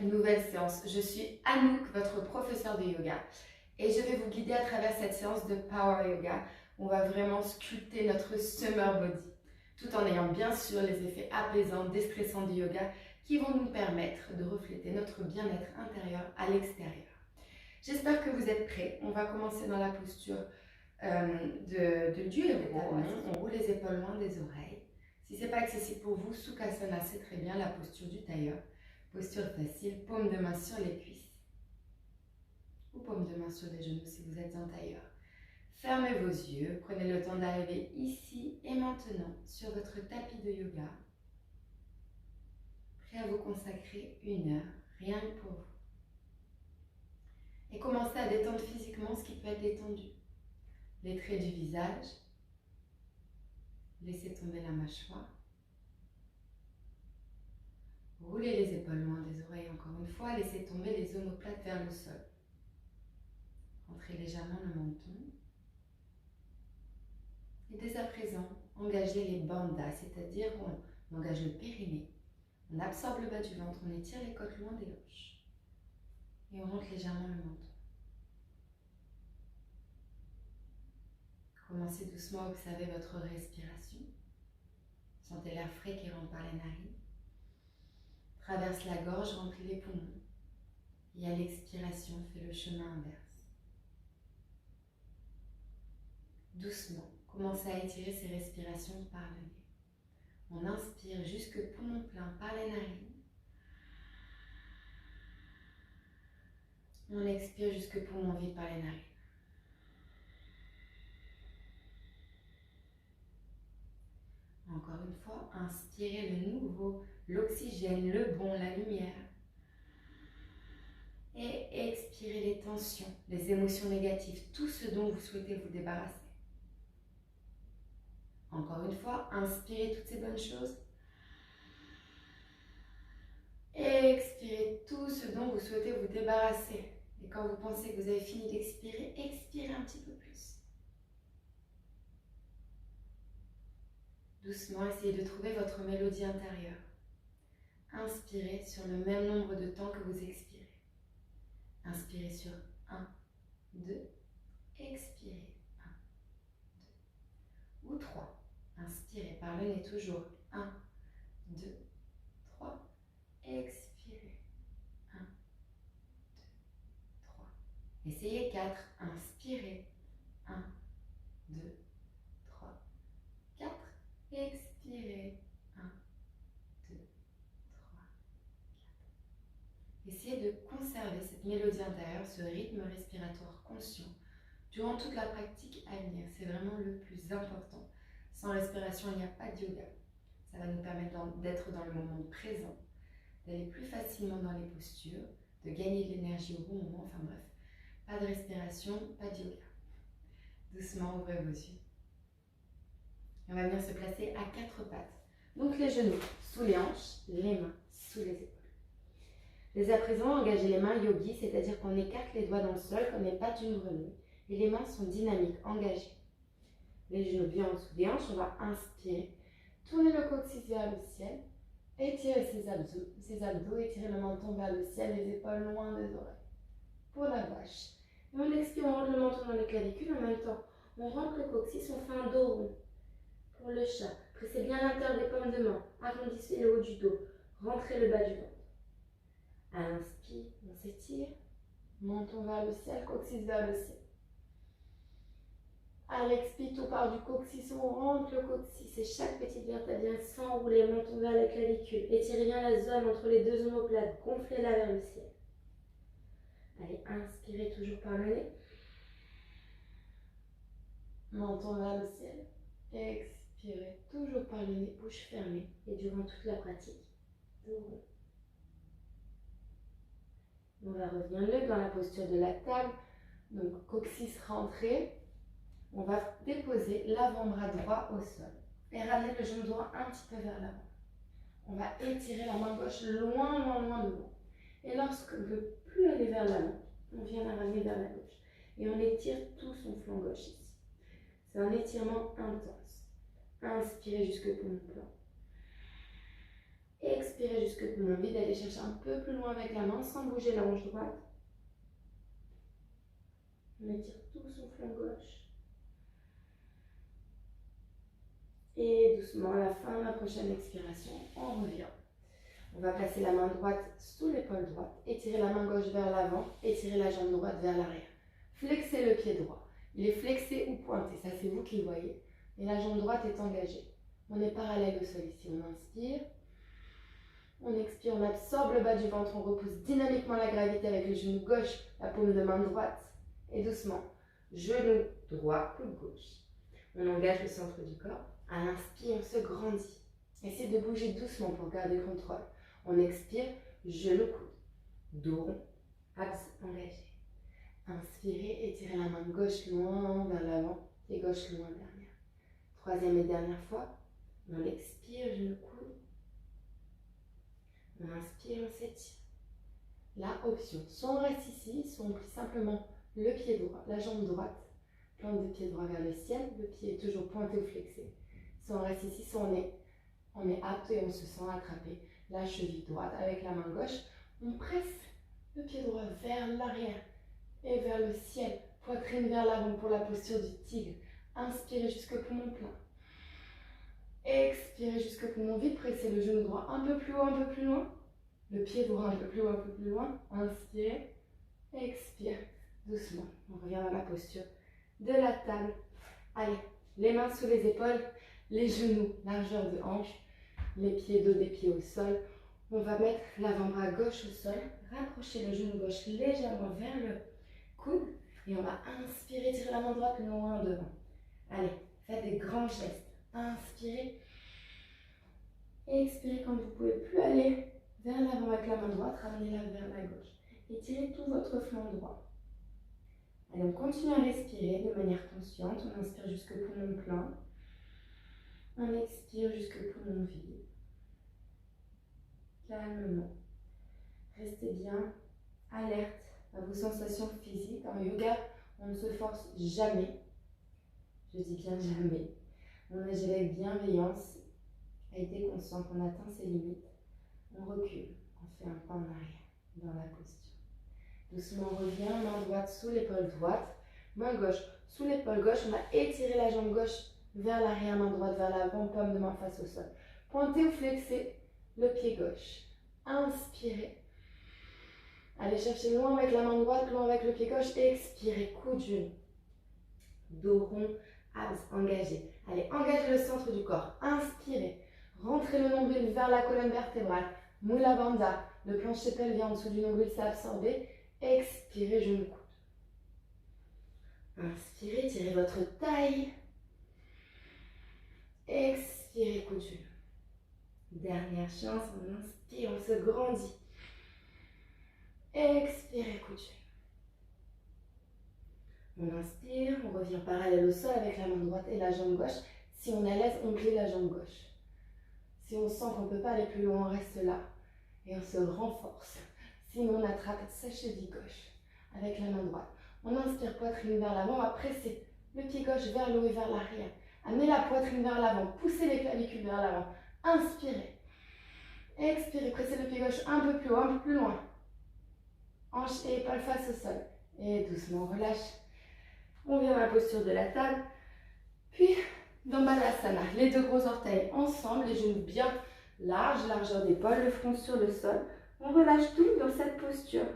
cette nouvelle séance. Je suis Anouk, votre professeure de yoga, et je vais vous guider à travers cette séance de Power Yoga. On va vraiment sculpter notre summer body, tout en ayant bien sûr les effets apaisants, déstressants du yoga qui vont nous permettre de refléter notre bien-être intérieur à l'extérieur. J'espère que vous êtes prêts. On va commencer dans la posture du héros. On roule les épaules loin des oreilles. Si ce n'est pas accessible pour vous, Sukhasana, c'est très bien, la posture du tailleur. Posture facile, paume de main sur les cuisses. Ou paume de main sur les genoux si vous êtes en tailleur. Fermez vos yeux, prenez le temps d'arriver ici et maintenant sur votre tapis de yoga. Prêt à vous consacrer 1 heure, rien que pour vous. Et commencez à détendre physiquement ce qui peut être détendu. Les traits du visage. Laissez tomber la mâchoire. Roulez les épaules loin des oreilles encore une fois. Laissez tomber les omoplates vers le sol. Rentrez légèrement le menton. Et dès à présent, engagez les bandhas, c'est-à-dire qu'on engage le périnée. On absorbe le bas du ventre, on étire les côtes loin des hanches. Et on rentre légèrement le menton. Commencez doucement à observer votre respiration. Sentez l'air frais qui rentre par les narines. Traverse la gorge, remplit les poumons. Et à l'expiration, fait le chemin inverse. Doucement, commencez à étirer ces respirations par le nez. On inspire jusque poumon plein par les narines. On expire jusque poumon vide par les narines. Encore une fois, inspirez le nouveau, l'oxygène, le bon, la lumière. Et expirez les tensions, les émotions négatives, tout ce dont vous souhaitez vous débarrasser. Encore une fois, inspirez toutes ces bonnes choses. Et expirez tout ce dont vous souhaitez vous débarrasser. Et quand vous pensez que vous avez fini d'expirer, expirez un petit peu plus. Doucement, essayez de trouver votre mélodie intérieure. Inspirez sur le même nombre de temps que vous expirez. Inspirez sur 1, 2, expirez 1, 2 ou 3. Inspirez par le nez toujours 1, 2, 3. Expirez 1, 2, 3. Essayez 4. Inspirez 1, 2, 3, 4. Expirez 1, 2, 3, 4. Essayez de conserver cette mélodie intérieure, ce rythme respiratoire conscient durant toute la pratique à venir. C'est vraiment le plus important. Sans respiration, il n'y a pas de yoga. Ça va nous permettre d'être dans le moment présent, d'aller plus facilement dans les postures, de gagner de l'énergie au bon moment. Enfin bref, pas de respiration, pas de yoga. Doucement, ouvrez vos yeux. On va venir se placer à 4 pattes. Donc les genoux sous les hanches, les mains sous les épaules. Dès à présent, engagez les mains yogi, c'est-à-dire qu'on écarte les doigts dans le sol comme les pattes d'une grenouille. Et les mains sont dynamiques, engagées. Les genoux bien en dessous des hanches, on va inspirer. Tournez le coccyx vers le ciel. Étirez ses abdos, étirez le menton vers le ciel, les épaules loin des oreilles. Pour la vache. Et on expire, on rentre le menton dans les clavicules en même temps. On rentre le coccyx, on fait un dos rond. Pour le chat, pressez bien l'intérieur des paumes de main, arrondissez le haut du dos, rentrez le bas du ventre. À l'inspire, on s'étire, menton vers le ciel, coccyx vers le ciel. À l'expire, tout part du coccyx, on rentre le coccyx et chaque petite vertèbre vient s'enrouler, menton vers la clavicule. Étirez bien la zone entre les deux omoplates, gonflez-la vers le ciel. Allez, inspirez toujours par le nez. Menton vers le ciel. Expirez toujours par le nez, bouche fermée et durant toute la pratique. On va revenir dans la posture de la table. Donc coccyx rentré. On va déposer l'avant-bras droit au sol et ramener le genou droit un petit peu vers l'avant. On va étirer la main gauche loin devant. Et lorsqu'on ne veut plus aller vers l'avant, on vient la ramener vers la gauche. Et on étire tout son flanc gauche ici. C'est un étirement intense. Inspirez jusque poumon plein. Expirez jusque poumon vide. Allez chercher un peu plus loin avec la main sans bouger la hanche droite. On étire tout son flanc gauche. Et doucement, à la fin de la prochaine expiration, on revient. On va placer la main droite sous l'épaule droite, étirer la main gauche vers l'avant, étirer la jambe droite vers l'arrière. Flexez le pied droit. Il est flexé ou pointé, ça c'est vous qui le voyez. Et la jambe droite est engagée. On est parallèle au sol ici. On inspire. On expire, on absorbe le bas du ventre, on repousse dynamiquement la gravité avec le genou gauche, la paume de main droite. Et doucement, genou droit, coude gauche. On engage le centre du corps. À l'inspire, on se grandit. Essayez de bouger doucement pour garder le contrôle. On expire, genou, coude. Dos rond, abs engagés. Inspirez, étirez la main gauche loin vers l'avant et gauche loin derrière. Troisième et dernière fois, on expire, genou, coude. On inspire, on s'étire. La option, soit on reste ici, soit on plie simplement le pied droit, la jambe droite, plante de pied droit vers le ciel, le pied est toujours pointé ou flexé. Soit on reste ici, soit on est apte et on se sent attraper la cheville droite avec la main gauche. On presse le pied droit vers l'arrière et vers le ciel, poitrine vers l'avant pour la posture du tigre. Inspirez jusque poumon plein. Expirez jusque poumon vide, pressez le genou droit un peu plus haut, un peu plus loin. Le pied droit un peu plus haut, un peu plus loin. Inspirez, expire, doucement. On revient dans la posture de la table. Allez, les mains sous les épaules, les genoux, largeur de hanche, les pieds, dos des pieds au sol. On va mettre l'avant-bras gauche au sol, rapprocher le genou gauche légèrement vers le coude et on va inspirer, tirer la main droite loin devant. Allez, faites des grands gestes. Inspirez. Expirez quand vous ne pouvez plus aller vers l'avant avec la main droite, ramenez-la vers la gauche. Étirez tout votre flanc droit. Allez, on continue à respirer de manière consciente. On inspire jusque poumon plein. On expire jusque poumon vide. Calmement. Restez bien alerte à vos sensations physiques. En yoga, on ne se force jamais. Je dis bien jamais. On agit avec bienveillance, avec des conscients qu'on atteint ses limites. On recule, on fait un pas en arrière dans la posture. Doucement, on revient, main droite sous l'épaule droite, main gauche sous l'épaule gauche. On va étirer la jambe gauche vers l'arrière, main droite vers l'avant, paume de main face au sol. Pointez ou flexez le pied gauche. Inspirez. Allez chercher loin avec la main droite, loin avec le pied gauche. Expirez, coude de genou. Dos rond, abs engagés. Allez, engagez le centre du corps. Inspirez. Rentrez le nombril vers la colonne vertébrale. Mula Bandha. Le plancher pelvien en dessous du nombril s'est absorbé. Expirez, genou coude. Inspirez, tirez votre taille. Expirez, coude genou. Dernière chance, on inspire, on se grandit. Expirez, coude genou. On inspire, on revient parallèle au sol avec la main droite et la jambe gauche. Si on est à l'aise, on plie la jambe gauche. Si on sent qu'on ne peut pas aller plus loin, on reste là. Et on se renforce. Sinon, on attrape sa cheville gauche avec la main droite. On inspire, poitrine vers l'avant, on va presser le pied gauche vers le haut et vers l'arrière. Amenez la poitrine vers l'avant, poussez les clavicules vers l'avant. Inspirez. Expirez, pressez le pied gauche un peu plus haut, un peu plus loin. Hanche et épaules face au sol. Et doucement, on relâche. On vient dans la posture de la table. Puis, dans Balasana, les deux gros orteils ensemble, les genoux bien larges, largeur d'épaule, le front sur le sol. On relâche tout dans cette posture.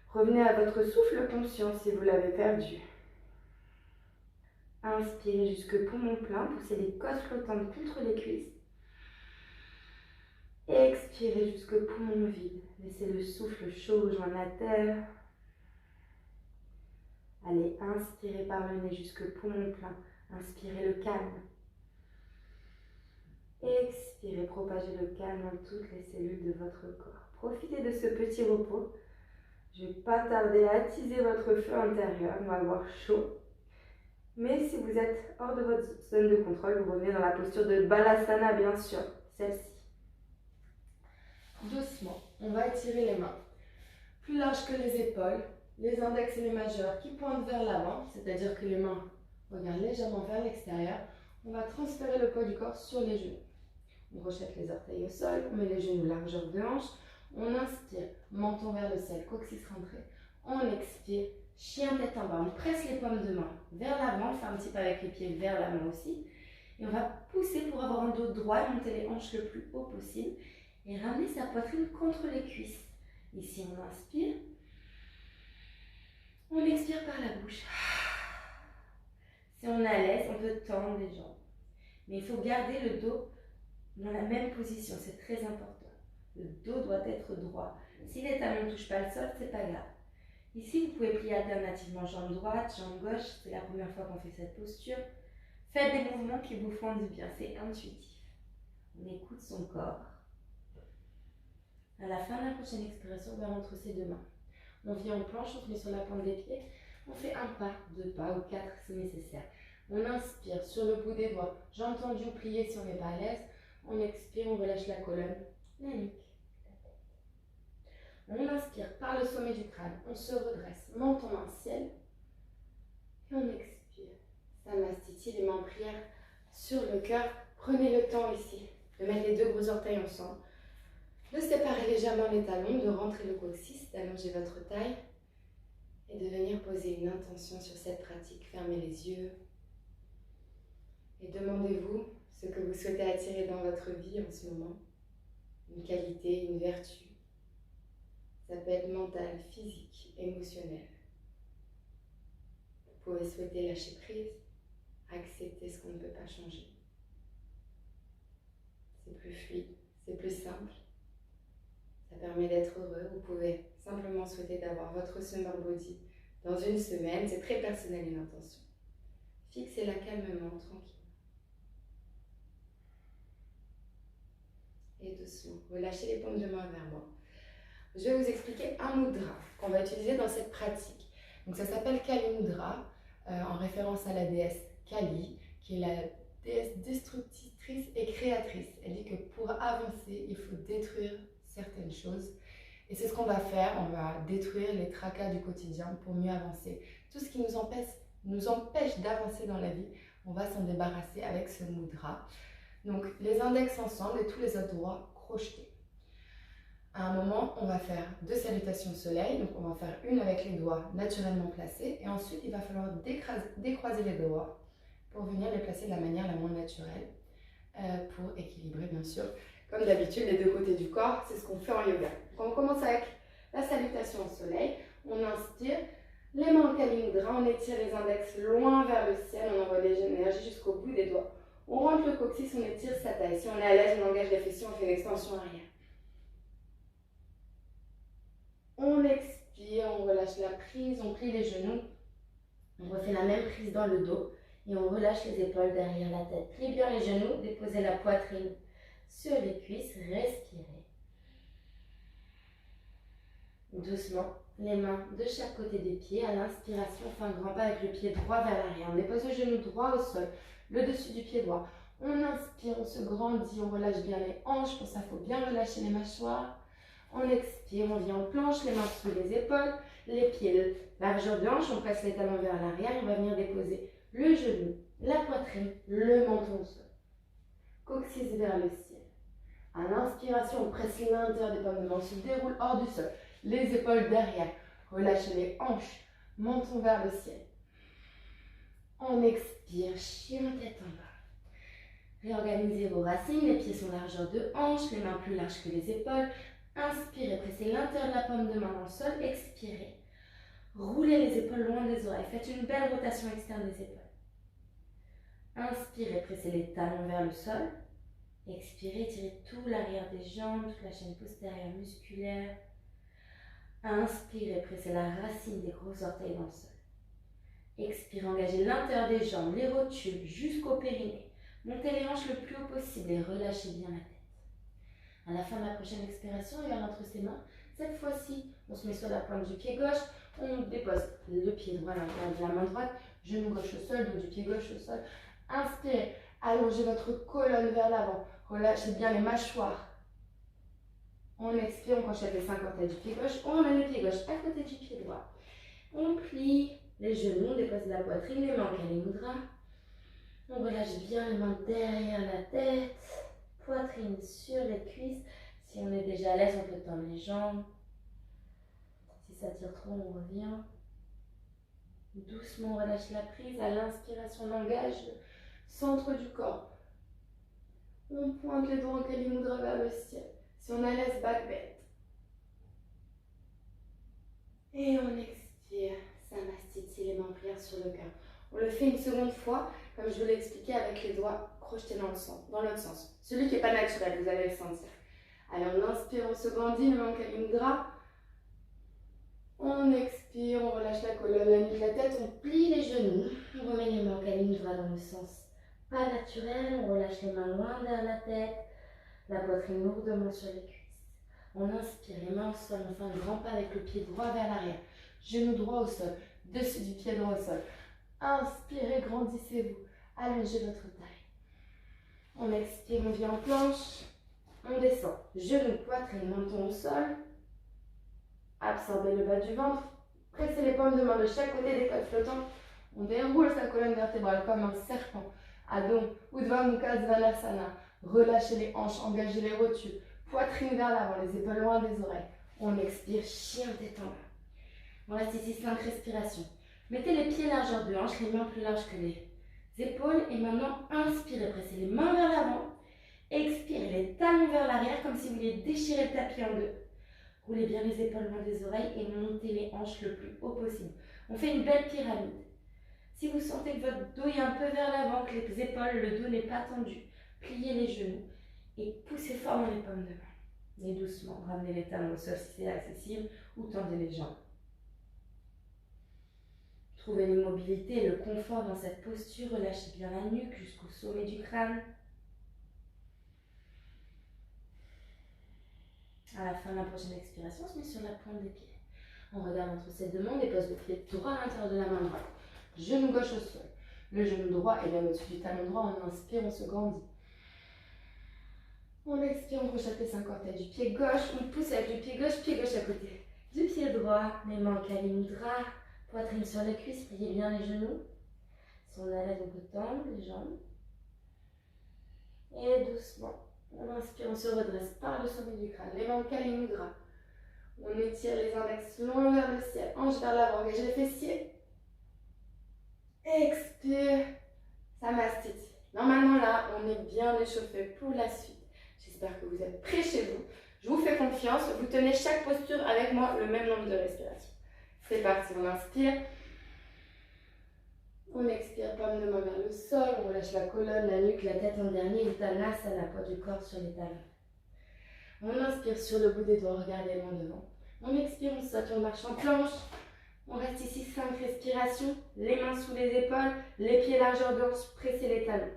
Revenez à votre souffle conscient si vous l'avez perdu. Inspirez jusque poumon plein, poussez les côtes flottantes contre les cuisses. Expirez jusque poumon vide. Laissez le souffle chaud joindre la terre. Allez, inspirez par le nez jusque poumon plein. Inspirez le calme. Expirez, propagez le calme dans toutes les cellules de votre corps. Profitez de ce petit repos. Je ne vais pas tarder à attiser votre feu intérieur. On va avoir chaud. Mais si vous êtes hors de votre zone de contrôle, vous revenez dans la posture de Balasana, bien sûr. Celle-ci. Doucement, on va étirer les mains. Plus larges que les épaules. Les index et les majeurs qui pointent vers l'avant, c'est-à-dire que les mains regardent légèrement vers l'extérieur. On va transférer le poids du corps sur les genoux. On rejette les orteils au sol, on met les genoux largeur de hanche. On inspire, menton vers le ciel, coccyx rentré. On expire, chien tête en bas. On presse les paumes de main vers l'avant, on fait un petit pas avec les pieds vers l'avant aussi. Et on va pousser pour avoir un dos droit et monter les hanches le plus haut possible. Et ramener sa poitrine contre les cuisses. Ici, on inspire. On expire par la bouche. Si on est à l'aise, on peut tendre les jambes. Mais il faut garder le dos dans la même position, c'est très important. Le dos doit être droit. Si les talons ne touchent pas le sol, c'est pas grave. Ici, vous pouvez plier alternativement jambe droite, jambe gauche. C'est la première fois qu'on fait cette posture. Faites des mouvements qui vous font du bien, c'est intuitif. On écoute son corps. À la fin de la prochaine expiration, on va entre ses deux mains. On vient en planche, on se met sur la pointe des pieds. On fait un pas, deux pas ou quatre si nécessaire. On inspire sur le bout des doigts, jambes tendues ou pliées si on n'est pas à l'aise. On expire, on relâche la colonne, la nuque, la tête. On inspire par le sommet du crâne, on se redresse, menton main ciel. Et on expire. Samastiti, les mains en prière sur le cœur. Prenez le temps ici de mettre les deux gros orteils ensemble, de séparer légèrement les talons, de rentrer le coccyx, d'allonger votre taille et de venir poser une intention sur cette pratique. Fermez les yeux et demandez-vous ce que vous souhaitez attirer dans votre vie en ce moment. Une qualité, une vertu. Ça peut être mental, physique, émotionnel. Vous pouvez souhaiter lâcher prise, accepter ce qu'on ne peut pas changer. C'est plus fluide, c'est plus simple. Ça permet d'être heureux. Vous pouvez simplement souhaiter d'avoir votre summer body dans une semaine. C'est très personnel une intention. Fixez-la calmement, tranquille. Et doucement, relâchez les paumes de main vers moi. Je vais vous expliquer un mudra qu'on va utiliser dans cette pratique. Donc ça s'appelle Kali Mudra, en référence à la déesse Kali, qui est la déesse destructrice et créatrice. Elle dit que pour avancer, il faut détruire certaines choses. Et c'est ce qu'on va faire, on va détruire les tracas du quotidien pour mieux avancer. Tout ce qui nous empêche d'avancer dans la vie, on va s'en débarrasser avec ce mudra. Donc les index ensemble et tous les autres doigts crochetés. À un moment, on va faire deux salutations au soleil. Donc on va faire une avec les doigts naturellement placés. Et ensuite, il va falloir décroiser les doigts pour venir les placer de la manière la moins naturelle. Pour équilibrer bien sûr, comme d'habitude, les deux côtés du corps. C'est ce qu'on fait en yoga. Donc on commence avec la salutation au soleil. On inspire, les mains en Kali Mudra. On étire les index loin vers le ciel. On envoie l'énergie jusqu'au bout des doigts. On rentre le coccyx, on étire sa taille. Si on est à l'aise, on engage les fessiers, on fait une extension arrière. On expire, on relâche la prise, on plie les genoux. On refait la même prise dans le dos et on relâche les épaules derrière la tête. Pliez bien les genoux, déposez la poitrine sur les cuisses, respirez. Doucement, les mains de chaque côté des pieds. À l'inspiration, on fait un grand pas avec le pied droit vers l'arrière. On dépose le genou droit au sol, le dessus du pied droit. On inspire, on se grandit, on relâche bien les hanches. Pour ça, il faut bien relâcher les mâchoires. On expire, on vient en planche, les mains sous les épaules, les pieds largeur de hanche. On presse les talons vers l'arrière. On va venir déposer le genou, la poitrine, le menton au sol. Coccyx vers le ciel. À l'inspiration, on presse l'intérieur des paumes de main, on se déroule hors du sol. Les épaules derrière, relâchez les hanches, menton vers le ciel. On expire, chien tête en bas. Réorganisez vos racines, les pieds sont largeur de hanche, les mains plus larges que les épaules. Inspirez, pressez l'intérieur de la paume de main dans le sol, expirez. Roulez les épaules loin des oreilles, faites une belle rotation externe des épaules. Inspirez, pressez les talons vers le sol. Expirez, tirez tout l'arrière des jambes, toute la chaîne postérieure musculaire. Inspirez, pressez la racine des gros orteils dans le sol. Expirez, engagez l'intérieur des jambes, les rotules jusqu'au périnée. Montez les hanches le plus haut possible et relâchez bien la tête. À la fin de la prochaine expiration, il y a entre ses mains. Cette fois-ci, on se met sur la pointe du pied gauche. On dépose le pied droit à l'intérieur de la main droite, genou gauche au sol, dos du pied gauche au sol. Inspirez, allongez votre colonne vers l'avant. Relâchez bien les mâchoires. On expire, on crochette les 5 orteils du pied gauche. On met le pied gauche à côté du pied droit. On plie les genoux, on dépose la poitrine, les mains en Kali Mudra. On relâche bien les mains derrière la tête. poitrine sur les cuisses. Si on est déjà à l'aise, on peut tendre les jambes. Si ça tire trop, on revient. Doucement, on relâche la prise. À l'inspiration, on engage le centre du corps. On pointe les doigts en Kali Mudra vers le ciel. Si on est à l'aise, back bend. Et on expire. Samastiti, les mains en prière sur le cœur. On le fait une seconde fois, comme je vous l'ai expliqué, avec les doigts crochetés dans l'autre sens. Celui qui n'est pas naturel, vous allez le sentir. Allez, on inspire, on se grandit, le main en Kali Mudra. On expire, on relâche la colonne, la nuque, la tête, on plie les genoux. On remet les mains en Kali Mudra dans le sens pas naturel, on relâche les mains loin vers la tête, la poitrine lourdement sur les cuisses. On inspire, les mains au sol, on fait un grand pas avec le pied droit vers l'arrière. Genou droit au sol, dessus du pied droit au sol. Inspirez, grandissez-vous, allongez votre taille. On expire, on vient en planche, on descend. Genou, poitrine, menton au sol. Absorbez le bas du ventre, pressez les paumes de main de chaque côté des côtes flottantes. On déroule sa colonne vertébrale comme un serpent. Adho, Urdhva Mukha Svanasana. Relâchez les hanches, engagez les rotules. Poitrine vers l'avant, les épaules loin des oreilles. On expire, chien tête en bas. On reste ici 5 respirations. Mettez les pieds largeur de hanche, les mains plus larges que les épaules. Et maintenant, inspirez, pressez les mains vers l'avant. Expirez, les talons vers l'arrière comme si vous vouliez déchirer le tapis en deux. Roulez bien les épaules loin des oreilles et montez les hanches le plus haut possible. On fait une belle pyramide. Si vous sentez que votre dos est un peu vers l'avant, que les épaules, le dos n'est pas tendu, pliez les genoux et poussez fort dans les paumes de main. Et doucement, ramenez les talons au sol si c'est accessible ou tendez les jambes. Trouvez l'immobilité et le confort dans cette posture. Relâchez bien la nuque jusqu'au sommet du crâne. À la fin de la prochaine expiration, on se met sur la pointe des pieds. On regarde entre ces deux mains, on dépose le pied droit à l'intérieur de la main droite. Genou gauche au sol. Le genou droit est bien au-dessus du talon droit. On inspire, on se grandit. On expire, on crochette les 5 orteils du pied gauche. On pousse avec le pied gauche à côté du pied droit. Les mains en Kali Mudra. Poitrine sur les cuisses, pliez bien les genoux. Si on est à l'aise, on peut tendre les jambes. Et doucement, on inspire, on se redresse par le sommet du crâne. Les mains en Kali Mudra. On étire les index loin vers le ciel. Hanche vers l'avant, engagez les fessiers. Expire, Samastiti. Normalement là, on est bien échauffé pour la suite. J'espère que vous êtes prêts chez vous. Je vous fais confiance. Vous tenez chaque posture avec moi le même nombre de respirations. C'est parti, on inspire. On expire, paume de main vers le sol. On relâche la colonne, la nuque, la tête en dernier. Uttanasana, poids du corps sur les talons. On inspire sur le bout des doigts, regardez loin devant. On expire, on saute, on marche en planche. On reste ici 5 respirations, les mains sous les épaules, les pieds largeur de hanche, pressez les talons.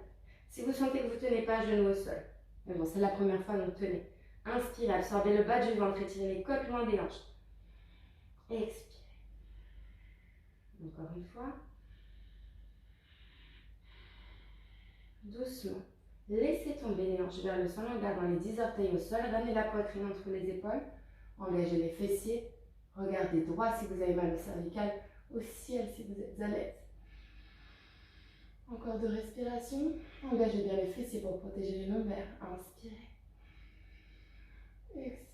Si vous sentez que vous ne tenez pas, genou au sol. Mais bon, c'est la première fois, donc tenez. Inspirez, absorbez le bas du ventre, étirez les côtes loin des hanches. Expirez. Encore une fois. Doucement. Laissez tomber les hanches vers le sol en gardant les 10 orteils au sol. Ramenez la poitrine entre les épaules. Engagez les fessiers. Regardez droit si vous avez mal au cervical, au ciel si vous êtes à l'aise. Encore 2 respirations. Engagez bien les fessiers pour protéger les lombaires. Inspirez. Expirez.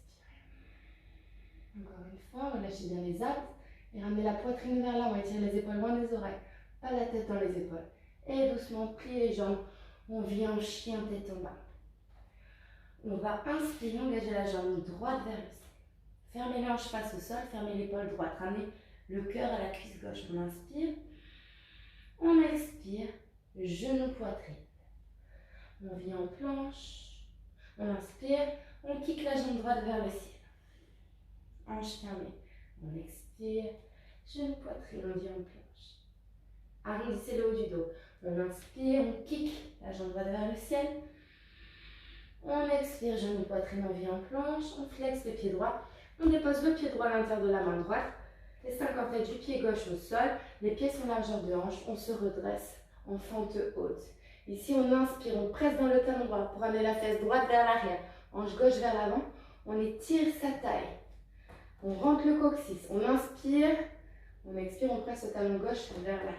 Encore une fois, relâchez bien les abdos et ramenez la poitrine vers l'avant. Étirez les épaules loin des oreilles, pas la tête dans les épaules. Et doucement, pliez les jambes. On vient en chien tête en bas. On va inspirer, engager la jambe droite vers le ciel. Fermez les hanches face au sol, fermez l'épaule droite. Ramenez le cœur à la cuisse gauche. On inspire. On expire. Genou, poitrine. On vient en planche. On inspire. On kick la jambe droite vers le ciel. Hanche fermée. On expire. Genou, poitrine. On vient en planche. Arrondissez le haut du dos. On inspire. On kick la jambe droite vers le ciel. On expire. Genou, poitrine. On vient en planche. On flexe le pied droit. On dépose le pied droit à l'intérieur de la main droite. Les 5 orteils du pied gauche au sol. Les pieds sont largeur de hanche. On se redresse en fente haute. Ici, on inspire. On presse dans le talon droit pour amener la fesse droite vers l'arrière. Hanche gauche vers l'avant. On étire sa taille. On rentre le coccyx. On inspire. On expire. On presse le talon gauche vers l'arrière.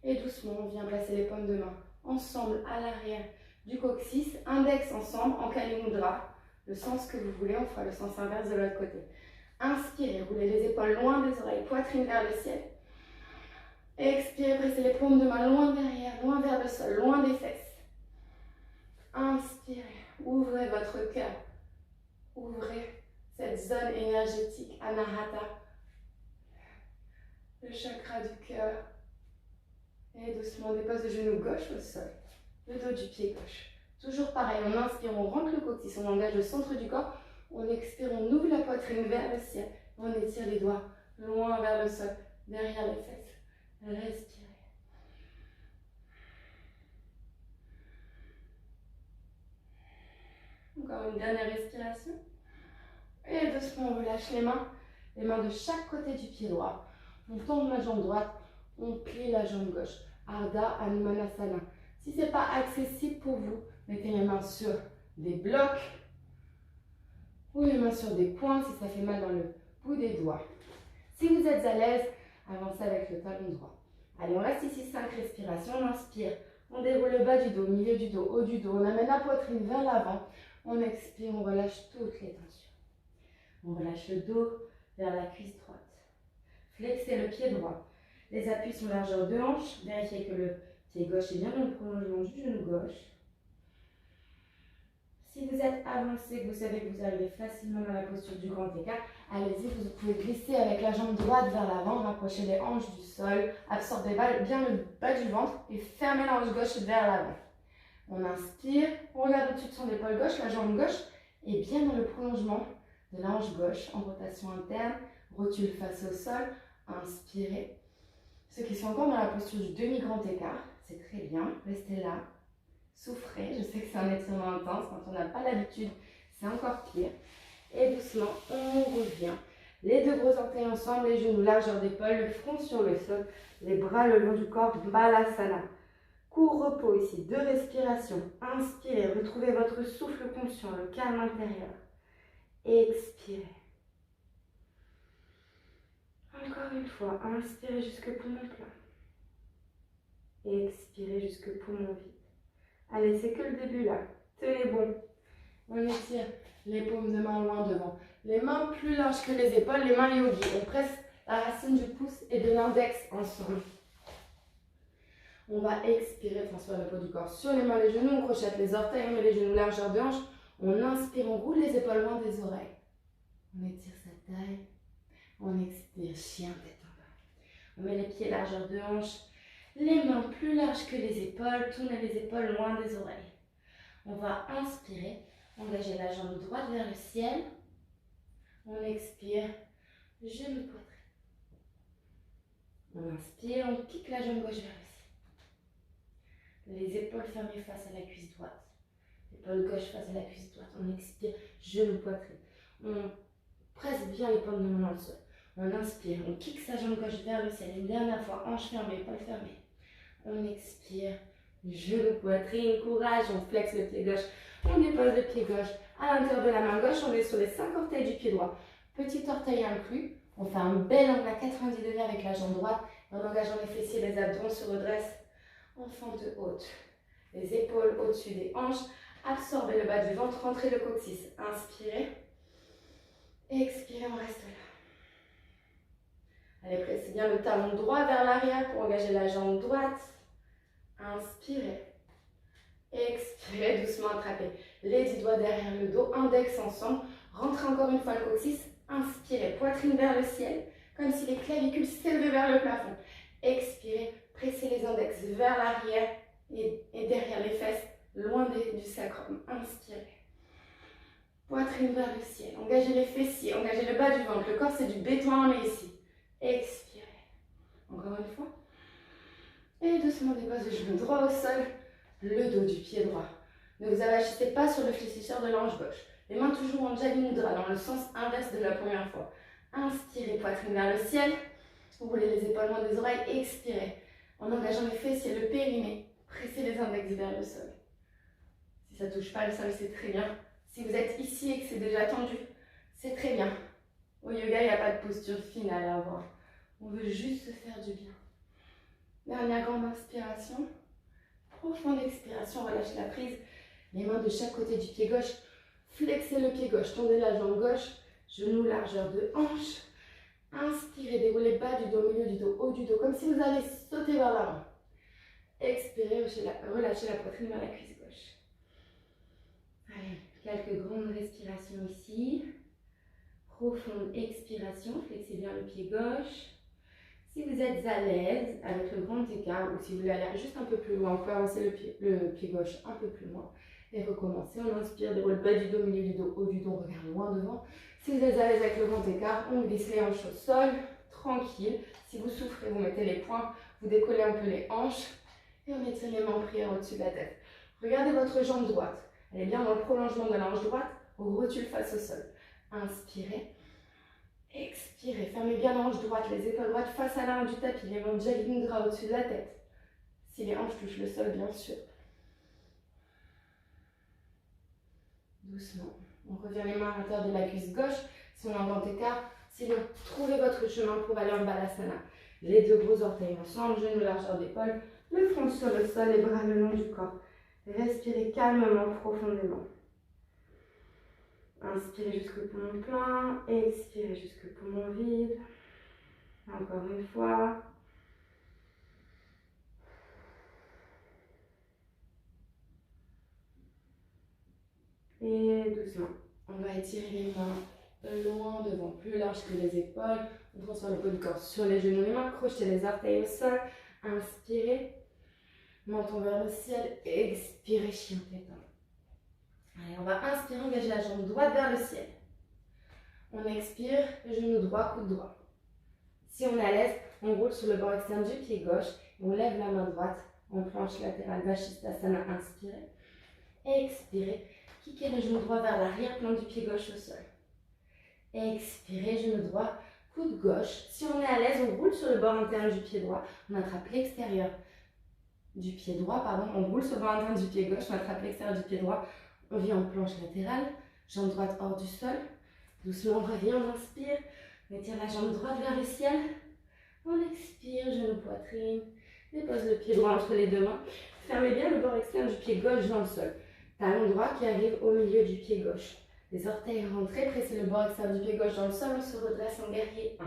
Et doucement, on vient placer les paumes de main ensemble à l'arrière du coccyx, index ensemble en Kali Mudra. Le sens que vous voulez, on fera le sens inverse de l'autre côté. Inspirez, roulez les épaules loin des oreilles, poitrine vers le ciel. Expirez, pressez les paumes de main loin derrière, loin vers le sol, loin des fesses. Inspirez, ouvrez votre cœur. Ouvrez cette zone énergétique, Anahata, le chakra du cœur. Et doucement, on dépose le genou gauche au sol, le dos du pied gauche. Toujours pareil, on inspire, on rentre le coccyx, on engage le centre du corps. On expire, on ouvre la poitrine vers le ciel. On étire les doigts loin vers le sol, derrière les fesses. Respirez. Encore une dernière respiration. Et doucement, on relâche les mains de chaque côté du pied droit. On tend la jambe droite, on plie la jambe gauche. Ardha Hanumanasana. Si ce n'est pas accessible pour vous, mettez les mains sur des blocs ou les mains sur des points si ça fait mal dans le bout des doigts. Si vous êtes à l'aise, avancez avec le talon droit. Allez, on reste ici 5 respirations. On inspire, on déroule le bas du dos, milieu du dos, haut du dos. On amène la poitrine vers l'avant. On expire, on relâche toutes les tensions. On relâche le dos vers la cuisse droite. Flexez le pied droit. Les appuis sont largeur de hanche. Vérifiez que le pied gauche est bien dans le prolongement du genou gauche. Si vous êtes avancé, que vous savez que vous arrivez facilement dans la posture du grand écart, allez-y, vous pouvez glisser avec la jambe droite vers l'avant, rapprochez les hanches du sol, absorbez bien le bas du ventre et fermez la hanche gauche vers l'avant. On inspire, on regarde au-dessus de son épaule gauche, la jambe gauche est bien dans le prolongement de la hanche gauche en rotation interne, rotule face au sol, inspirez. Ceux qui sont encore dans la posture du demi-grand écart, c'est très bien, restez là. Souffrez, je sais que c'est un étirement intense, quand on n'a pas l'habitude, c'est encore pire. Et doucement, on revient. Les deux gros orteils ensemble, les genoux largeur d'épaule, le front sur le sol, les bras le long du corps, Balasana. Court repos ici, 2 respirations. Inspirez, retrouvez votre souffle conscient, le calme intérieur. Expirez. Encore une fois, inspirez jusque poumon plein. Expirez jusque poumon vide. Allez, c'est que le début là. Tenez bon. On étire les paumes de main loin devant. Les mains plus larges que les épaules, les mains yogi. On presse la racine du pouce et de l'index ensemble. On va expirer, transférer le poids du corps sur les mains, les genoux. On crochette les orteils, on met les genoux largeur de hanche. On inspire, on roule les épaules loin des oreilles. On étire sa taille. On expire, chien tête en bas. On met les pieds largeur de hanche. Les mains plus larges que les épaules, tournez les épaules loin des oreilles. On va inspirer, engager la jambe droite vers le ciel. On expire, genou poitrine. On inspire, on kick la jambe gauche vers le ciel. Les épaules fermées face à la cuisse droite. L'épaule gauche face à la cuisse droite. On expire, genou poitrine. On presse bien les paumes de main dans le sol. On inspire, on kick sa jambe gauche vers le ciel. Une dernière fois, hanche fermée, épaule fermée. On expire, genou, poitrine, courage, on flexe le pied gauche, on dépose le pied gauche à l'intérieur de la main gauche, on est sur les 5 orteils du pied droit, petit orteil inclus, on fait un bel angle à 90 degrés avec la jambe droite, en engageant les fessiers, les abdos, on se redresse en fente haute, les épaules au-dessus des hanches, absorbez le bas du ventre, rentrez le coccyx, inspirez, expirez, on reste là. Allez, pressez bien le talon droit vers l'arrière pour engager la jambe droite. Inspirez. Expirez, doucement attrapez les 10 doigts derrière le dos, index ensemble. Rentrez encore une fois le coccyx. Inspirez, poitrine vers le ciel, comme si les clavicules s'élevaient vers le plafond. Expirez, pressez les index vers l'arrière et derrière les fesses, loin du sacrum. Inspirez. Poitrine vers le ciel. Engagez les fessiers, engagez le bas du ventre. Le corps, c'est du béton armé ici. Expirez. Encore une fois. Et doucement dépose le genou droit au sol, le dos du pied droit. Ne vous avachissez pas sur le fléchisseur de la hanche gauche. Les mains toujours en Jali Mudra, dans le sens inverse de la première fois. Inspirez, poitrine vers le ciel. Roulez les épaules loin des oreilles. Expirez. En engageant les fessiers, le périnée. Pressez les index vers le sol. Si ça ne touche pas le sol, c'est très bien. Si vous êtes ici et que c'est déjà tendu, c'est très bien. Au yoga, il n'y a pas de posture finale à avoir. On veut juste se faire du bien. Dernière grande inspiration. Profonde expiration, relâchez la prise. Les mains de chaque côté du pied gauche. Flexez le pied gauche, tendez la jambe gauche. Genou, largeur de hanche. Inspirez, déroulez bas du dos, milieu du dos, haut du dos, comme si vous alliez sauter vers l'avant. Expirez, relâchez la poitrine vers la cuisse gauche. Allez, quelques grandes respirations ici. Profonde expiration, flexez bien le pied gauche. Si vous êtes à l'aise avec le grand écart ou si vous voulez aller juste un peu plus loin, vous pouvez avancer le pied gauche un peu plus loin et recommencer. On inspire, déroule bas du dos, milieu du dos, haut du dos, on regarde loin devant. Si vous êtes à l'aise avec le grand écart, on glisse les hanches au sol, tranquille. Si vous souffrez, vous mettez les poings, vous décollez un peu les hanches et on étire les mains en prière au-dessus de la tête. Regardez votre jambe droite. Elle est bien dans le prolongement de la hanche droite, au rotule face au sol. Inspirez. Expirez, fermez bien la hanche droite, les épaules droites face à l'arrière du tapis, les mains Jai Mudra au-dessus de la tête. Si les hanches touchent le sol, bien sûr. Doucement. On revient les mains à l'intérieur de la cuisse gauche. Si on a un grand écart, sinon trouvez votre chemin pour aller en Balasana. Les deux gros orteils ensemble, genoux largeur d'épaule, le front sur le sol, les bras le long du corps. Respirez calmement, profondément. Inspirez jusqu'au poumon plein, expirez jusqu'au poumon vide. Encore une fois. Et doucement. On va étirer les mains loin devant, plus large que les épaules. On transfère le poids du corps sur les genoux, les mains, crochetez les orteils au sol. Inspirez, menton vers le ciel, expirez, chien téton. Allez, on va inspirer, engager la jambe droite vers le ciel. On expire, genou droit, coude droit. Si on est à l'aise, on roule sur le bord externe du pied gauche et on lève la main droite en planche latérale, Vashisthasana, inspirez. Expirez, kickez le genou droit vers l'arrière-plan du pied gauche au sol. Expirez, genou droit, coude gauche. Si on est à l'aise, on roule sur le bord interne du pied droit, on attrape l'extérieur du pied droit, on roule sur le bord interne du pied gauche, on attrape l'extérieur du pied droit. On vient en planche latérale, jambe droite hors du sol. Doucement, on revient, on inspire. On étire la jambe droite vers le ciel. On expire, genou poitrine. Dépose le pied droit entre les deux mains. Fermez bien le bord externe du pied gauche dans le sol. Talon droit qui arrive au milieu du pied gauche. Les orteils rentrés, pressez le bord externe du pied gauche dans le sol. On se redresse en guerrier 1.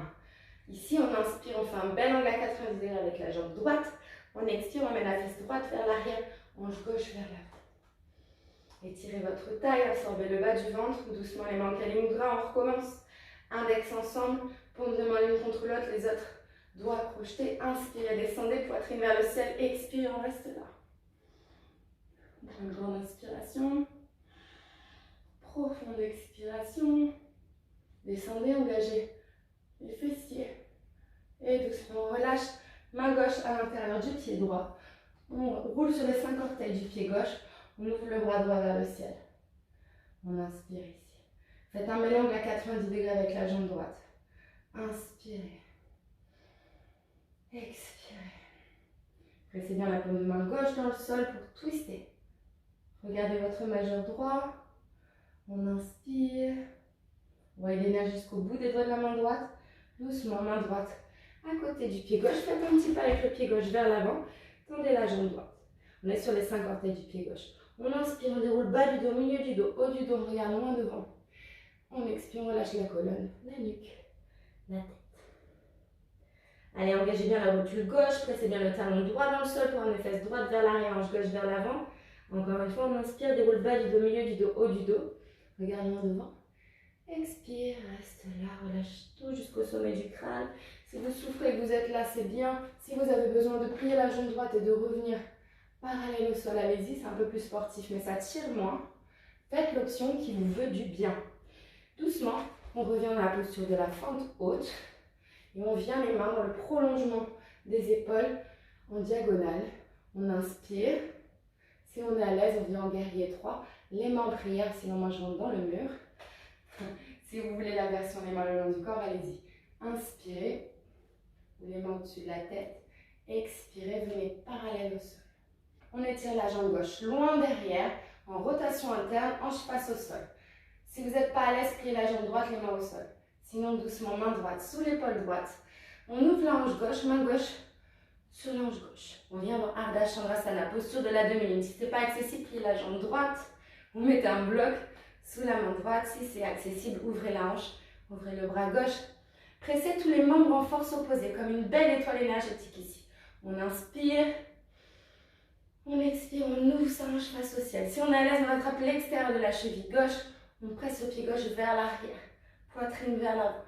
Ici, on inspire, on fait un bel angle à 90 degrés avec la jambe droite. On expire, on amène la fesse droite vers l'arrière, hanche gauche vers l'avant. Étirez votre taille, absorbez le bas du ventre, doucement les mains en Kali Mudra, on recommence. Index ensemble, paume de main l'une contre l'autre, les autres doigts crochetés. Inspirez, descendez, poitrine vers le ciel, expirez, on reste là. Une grande inspiration. Profonde expiration. Descendez, engagez les fessiers. Et doucement, on relâche. Main gauche à l'intérieur du pied droit. On roule sur les 5 orteils du pied gauche. On ouvre le bras droit vers le ciel. On inspire ici. Faites un bel angle à 90 degrés avec la jambe droite. Inspirez. Expirez. Pressez bien la paume de main gauche dans le sol pour twister. Regardez votre majeur droit. On inspire. Envoyez l'énergie jusqu'au bout des doigts de la main droite. Doucement, main droite à côté du pied gauche. Faites un petit pas avec le pied gauche vers l'avant. Tendez la jambe droite. On est sur les 5 orteils du pied gauche. On inspire, on déroule bas du dos, milieu du dos, haut du dos, on regarde loin devant. On expire, on relâche la colonne, la nuque, la tête. Allez, engagez bien la rotule gauche, pressez bien le talon droit dans le sol pour amener fesse droite vers l'arrière, hanche gauche vers l'avant. Encore une fois, on inspire, déroule bas du dos, milieu du dos, haut du dos. Regarde loin devant. Expire, reste là, relâche tout jusqu'au sommet du crâne. Si vous souffrez et que vous êtes là, c'est bien. Si vous avez besoin de plier la jambe droite et de revenir parallèle au sol, allez-y, c'est un peu plus sportif, mais ça tire moins. Faites l'option qui vous veut du bien. Doucement, on revient dans la posture de la fente haute. Et on vient les mains dans le prolongement des épaules en diagonale. On inspire. Si on est à l'aise, on vient en guerrier 3. Les mains en prière, sinon moi je rentre dans le mur. Si vous voulez la version les mains le long du corps, allez-y. Inspirez. Les mains au-dessus de la tête. Expirez, venez parallèle au sol. On étire la jambe gauche loin derrière, en rotation interne, hanche face au sol. Si vous n'êtes pas à l'aise, pliez la jambe droite, les mains au sol. Sinon, doucement, main droite sous l'épaule droite. On ouvre la hanche gauche, main gauche sur l'ange gauche. On vient dans Ardha Chandrasana, posture de la demi-lune. Si ce n'est pas accessible, pliez la jambe droite. Vous mettez un bloc sous la main droite. Si c'est accessible, ouvrez la hanche, ouvrez le bras gauche. Pressez tous les membres en force opposée, comme une belle étoile énergétique ici. On inspire. On expire, on ouvre sa hanche face au ciel. Si on est à l'aise, on attrape l'extérieur de la cheville gauche. On presse le pied gauche vers l'arrière. Poitrine vers l'avant.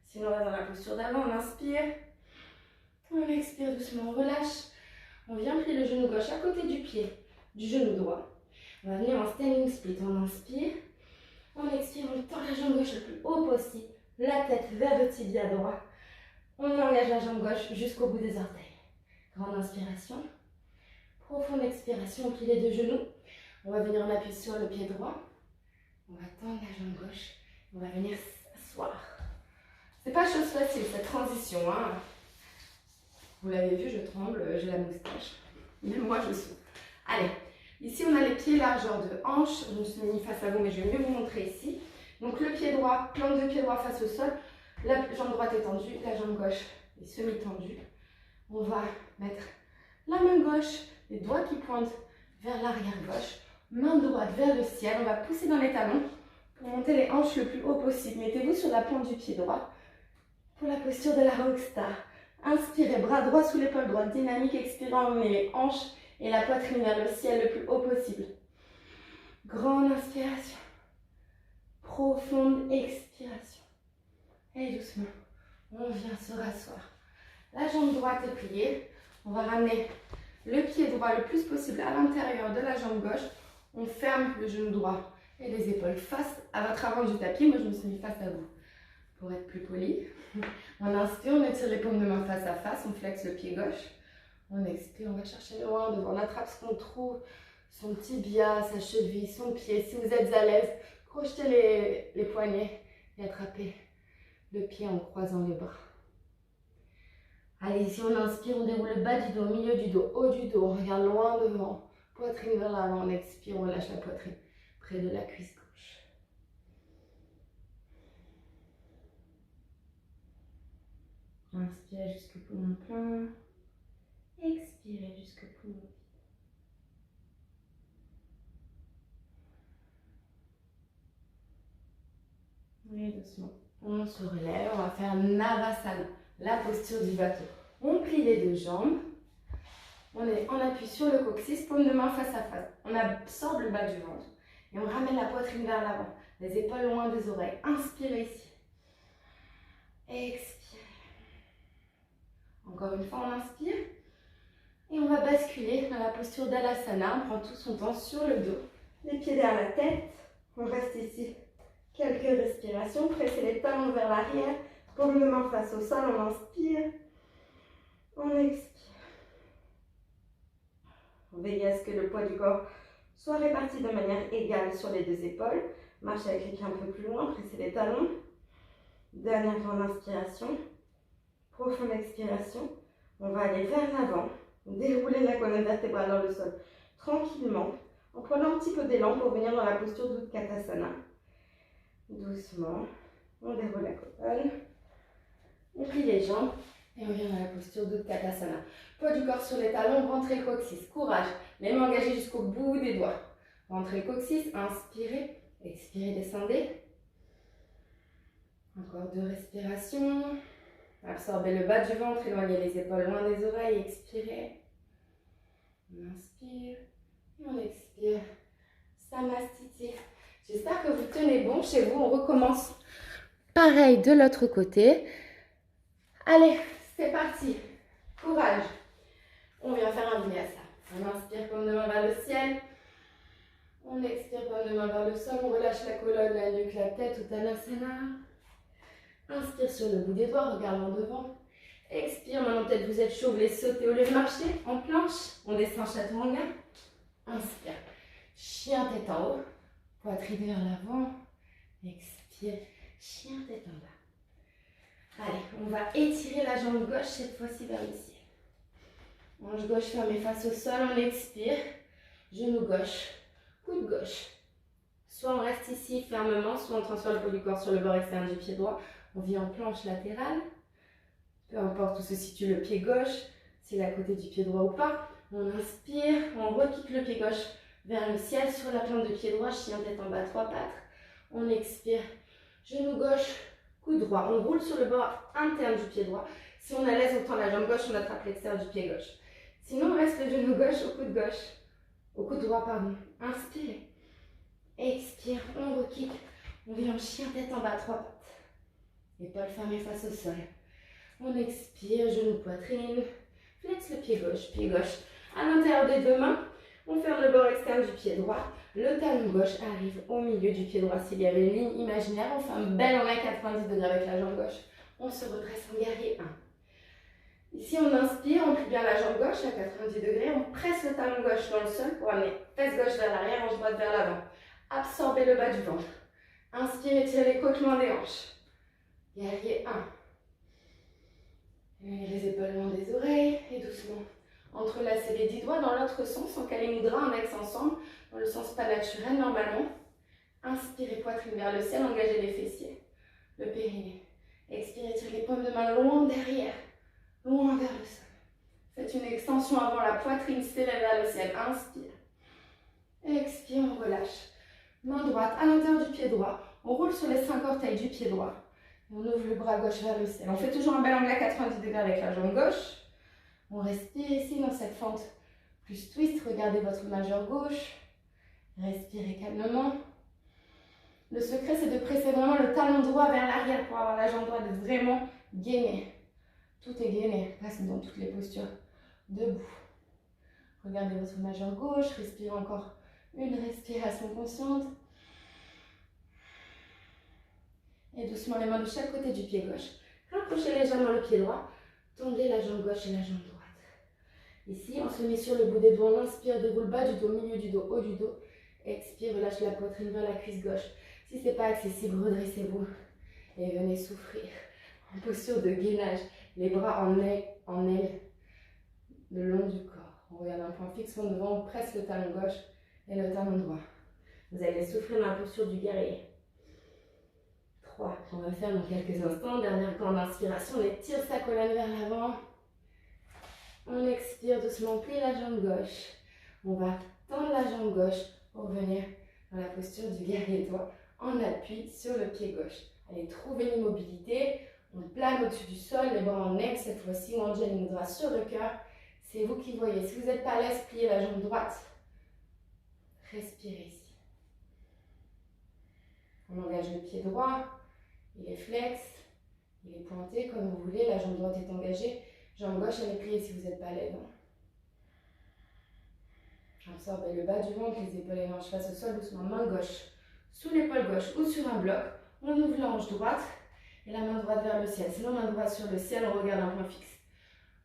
Si on reste dans la posture d'avant, on inspire. On expire doucement, on relâche. On vient plier le genou gauche à côté du pied, du genou droit. On va venir en standing split. On inspire. On expire, on tend la jambe gauche le plus haut possible. La tête vers le tibia droit. On engage la jambe gauche jusqu'au bout des orteils. Grande inspiration. Profonde expiration, on plie les deux genoux. On va venir en appui sur le pied droit. On va tendre la jambe gauche. On va venir s'asseoir. C'est pas chose facile cette transition. Hein. Vous l'avez vu, je tremble, j'ai la moustache. Même moi, je souffre. Allez, ici on a les pieds largeur de hanche. Je me suis mis face à vous, mais je vais mieux vous montrer ici. Donc le pied droit, plante de pied droit face au sol. La jambe droite est tendue, la jambe gauche est semi-tendue. On va mettre la main gauche, les doigts qui pointent vers l'arrière gauche. Main droite vers le ciel. On va pousser dans les talons pour monter les hanches le plus haut possible. Mettez-vous sur la pointe du pied droit pour la posture de la rockstar. Inspirez, bras droit sous l'épaule droite, dynamique. Expirez, emmenez les hanches et la poitrine vers le ciel le plus haut possible. Grande inspiration. Profonde expiration. Et doucement, on vient se rasseoir. La jambe droite est pliée. On va ramener le pied droit le plus possible à l'intérieur de la jambe gauche. On ferme le genou droit et les épaules face à votre avant du tapis. Moi, je me suis mis face à vous pour être plus poli. On inspire, on étire les paumes de main face à face. On flexe le pied gauche. On expire, on va chercher loin devant. On attrape ce qu'on trouve, son tibia, sa cheville, son pied. Si vous êtes à l'aise, crochetez les poignets et attrapez le pied en croisant les bras. Allez, ici on inspire, on déroule le bas du dos, milieu du dos, haut du dos. On regarde loin devant, poitrine vers l'avant. On expire, on relâche la poitrine près de la cuisse gauche. Inspirez jusqu'au poumon plein. Expirez jusqu'au poumon vide. Et doucement, on se relève, on va faire Navasana, la posture du bateau. On plie les deux jambes, on appuie sur le coccyx, paume de main face à face. On absorbe le bas du ventre et on ramène la poitrine vers l'avant, les épaules loin des oreilles. Inspirez ici. Expirez. Encore une fois, on inspire et on va basculer dans la posture d'Alasana. On prend tout son temps sur le dos, les pieds derrière la tête. On reste ici. Quelques respirations, pressez les talons vers l'arrière, paume de main face au sol, on inspire, on expire. On veille à ce que le poids du corps soit réparti de manière égale sur les deux épaules. Marchez avec les pieds un peu plus loin, pressez les talons. Dernière grande inspiration, profonde expiration. On va aller vers l'avant, dérouler la colonne vertébrale dans le sol tranquillement, en prenant un petit peu d'élan pour venir dans la posture d'Utkatasana. Doucement, on déroule la colonne, on plie les jambes et on vient dans la posture d'Utkatasana. Poids du corps sur les talons, rentrez le coccyx, courage, les mains engagées jusqu'au bout des doigts. Rentrez le coccyx, inspirez, expirez, descendez. Encore 2 respirations. Absorbez le bas du ventre, éloignez les épaules loin des oreilles, expirez. On inspire et on expire. Samastiti. J'espère que vous tenez bon chez vous. On recommence pareil de l'autre côté. Allez, c'est parti. Courage. On vient faire un vinyasa. On inspire comme de main vers le ciel. On expire comme de main vers le sol. On relâche la colonne, la nuque, la tête, Uttanasana. Inspire sur le bout des doigts, regardons devant. Expire, maintenant peut-être vous êtes chaud, vous voulez sauter au lieu de marcher en planche. On descend chaturanga. Inspire. Chien tête en haut. Poitrine vers l'avant. Expire. Chien tête en bas. Allez, on va étirer la jambe gauche cette fois-ci vers le ciel. Hanche gauche fermée face au sol. On expire. Genou gauche. Coude gauche. Soit on reste ici fermement, soit on transfère le poids du corps sur le bord externe du pied droit. On vient en planche latérale. Peu importe où se situe le pied gauche. s'il est à côté du pied droit ou pas. On inspire, on requitte le pied gauche vers le ciel sur la plante de pied droit, chien tête en bas, 3 pattes. On expire, genou gauche, coude droit. On roule sur le bord interne du pied droit. Si on est à l'aise, on tend la jambe gauche, on attrape l'extérieur du pied gauche. Sinon, on reste le genou gauche au coude gauche. Au coude droit, pardon. Inspire. Expire, on requitte. On vient en chien tête en bas, 3 pattes. Épaules fermées face au sol. On expire, genou, poitrine. Flex le pied gauche, pied gauche. À l'intérieur des deux mains, on ferme le bord externe du pied droit. Le talon gauche arrive au milieu du pied droit. S'il y avait une ligne imaginaire, on fait un bel angle à 90 degrés avec la jambe gauche. On se redresse en guerrier 1. Ici, on inspire, on plie bien la jambe gauche à 90 degrés. On presse le talon gauche dans le sol pour amener fesse gauche vers l'arrière, hanche droite vers l'avant. Absorbez le bas du ventre. Inspirez, tirez les côtements des hanches. Guerrier 1. Éloignez les épaules loin des oreilles et doucement. Entrelacez les 10 doigts dans l'autre sens en Kali Mudra, en axe ensemble, dans le sens pas naturel normalement. Inspirez, poitrine vers le ciel, engagez les fessiers, le périnée. Expirez, tirez les paumes de main loin derrière, loin vers le sol. Faites une extension avant la poitrine, s'élève vers le ciel. Inspire. Expire, on relâche. Main droite à l'intérieur du pied droit. On roule sur les 5 orteils du pied droit. Et on ouvre le bras gauche vers le ciel. On fait toujours un bel angle à 90 degrés avec la jambe gauche. On respire ici dans cette fente plus twist. Regardez votre majeur gauche. Respirez calmement. Le secret, c'est de presser vraiment le talon droit vers l'arrière pour avoir la jambe droite vraiment gainée. Tout est gainé, là c'est dans toutes les postures. Debout. Regardez votre majeur gauche. Respirez encore une respiration consciente. Et doucement les mains de chaque côté du pied gauche. Rapprochez légèrement le pied droit. Tendez la jambe gauche et la jambe droite. Ici, on se met sur le bout des doigts. On inspire, déroule bas du dos, milieu du dos, haut du dos. Expire, relâche la poitrine vers la cuisse gauche. Si ce n'est pas accessible, redressez-vous. Et venez souffrir. En posture de gainage. Les bras en aile, le long du corps. On regarde un point fixe en devant, on presse le talon gauche et le talon droit. Vous allez souffrir dans la posture du guerrier. 3. On va faire dans quelques instants. Dernière grande inspiration, on étire sa colonne vers l'avant. On expire doucement, plie la jambe gauche. On va tendre la jambe gauche pour venir dans la posture du guerrier droit en appui sur le pied gauche. Allez, trouvez l'immobilité. On plane au-dessus du sol, les bras en aigle cette fois-ci, Anjali Mudra sur le cœur. C'est vous qui voyez. Si vous n'êtes pas à l'aise, pliez la jambe droite. Respirez ici. On engage le pied droit. Il est flex, il est pointé comme vous voulez. La jambe droite est engagée. Jambe gauche, elle est pliée si vous n'êtes pas à l'aise. Absorbez le bas du ventre, les épaules et les hanches face au sol, doucement. Main gauche sous l'épaule gauche ou sur un bloc. On ouvre la hanche droite. Et la main droite vers le ciel. Sinon, main droite sur le ciel, on regarde un point fixe.